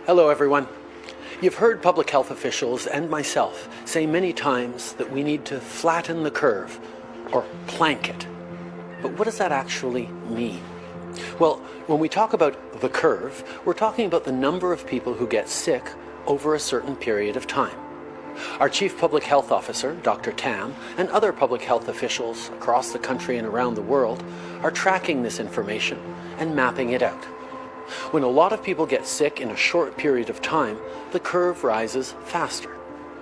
Hello, everyone. You've heard public health officials and myself say many times that we need to flatten the curve, or plank it. But what does that actually mean? Well, when we talk about the curve, we're talking about the number of people who get sick over a certain period of time. Our Chief Public Health Officer, Dr. Tam, and other public health officials across the country and around the world are tracking this information and mapping it out. When a lot of people get sick in a short period of time, the curve rises faster.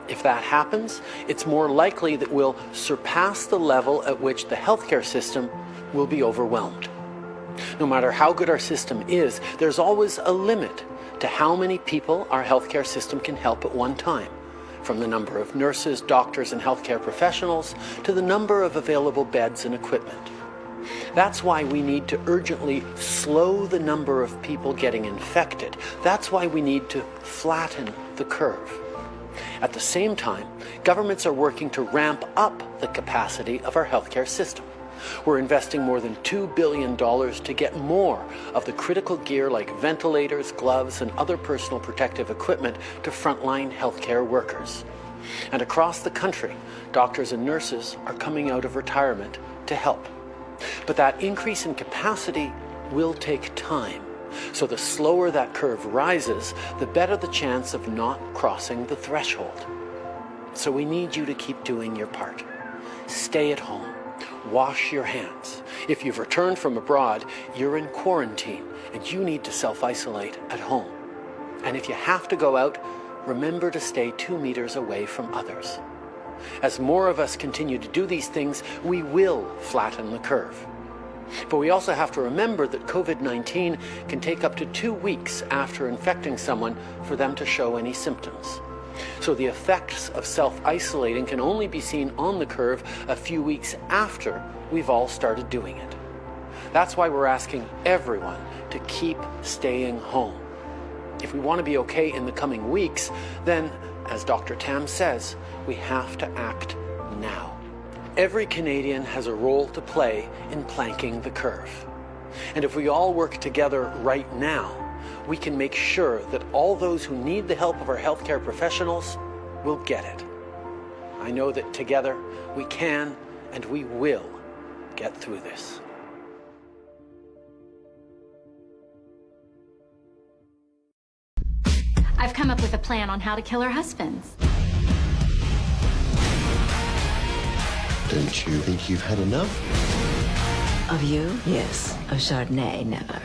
If that happens, it's more likely that we'll surpass the level at which the healthcare system will be overwhelmed. No matter how good our system is, there's always a limit to how many people our healthcare system can help at one time, from the number of nurses, doctors, and healthcare professionals to the number of available beds and equipment. That's why we need to urgently slow the number of people getting infected. That's why we need to flatten the curve. At the same time, governments are working to ramp up the capacity of our healthcare system. We're investing more than $2 billion to get more of the critical gear like ventilators, gloves, and other personal protective equipment to frontline healthcare workers. And across the country, doctors and nurses are coming out of retirement to help. But that increase in capacity will take time. So the slower that curve rises, the better the chance of not crossing the threshold. So we need you to keep doing your part. Stay at home. Wash your hands. If you've returned from abroad, you're in quarantine and you need to self-isolate at home. And if you have to go out, remember to stay 2 meters away from others. As more of us continue to do these things, we will flatten the curve. But we also have to remember that COVID-19 can take up to 2 weeks after infecting someone for them to show any symptoms. So the effects of self-isolating can only be seen on the curve a few weeks after we've all started doing it. That's why we're asking everyone to keep staying home. If we want to be okay in the coming weeks, then, as Dr. Tam says, we have to act now. Every Canadian has a role to play in planking the curve. And if we all work together right now, we can make sure that all those who need the help of our healthcare professionals will get it. I know that together we can and we will get through this. I've come up with a plan on how to kill her husbands. Don't you think you've had enough? Of you? Yes. Of Chardonnay, never.